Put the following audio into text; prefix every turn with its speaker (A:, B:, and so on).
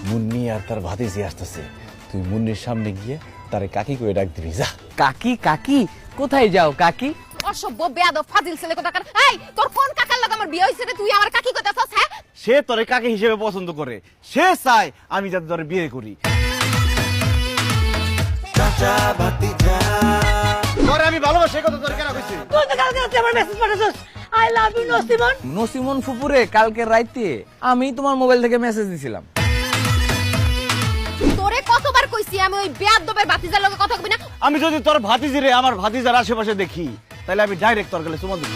A: মুন্নি আর তার ভাতিজি আসতেছে, তুই মুন্নির সামনে গিয়ে তারে কাকি করে ডাক দিবি, যা।
B: কাকি কাকি কোথায় যাও কাকি?
C: অসভ্য বেয়াদব ফাজিল ছেলে কোথাকার। এই তোর কোন কাকার লগে আমার বিয়ে হইছে রে? তুই আমার কাকি কইতাছস? হ্যাঁ,
A: সে তোরে কাকি হিসেবে পছন্দ করে, সে চায় আমি যাতে তোরে বিয়ে করি। তোরে আমি ভালোবাসি কথা তোর কেন কইছি?
D: তুই তো কালকে রাতে আমার মেসেজ পাঠাছস, I love you Nasiman.
B: Nasiman ফুপুরে কালকে রাইতে আমি তোমার মোবাইল থেকে মেসেজ দিছিলাম।
C: তোরে কতবার কইছি আমি ওই বেয়াদবের ভাতিজার লগে কথা কইবি না?
A: আমি যদি তোর ভাতিজিরে আমার ভাতিজার আশেপাশে দেখি, তাহলে আমি ডাইরেক্ট তোর গেলে চুমা দেব।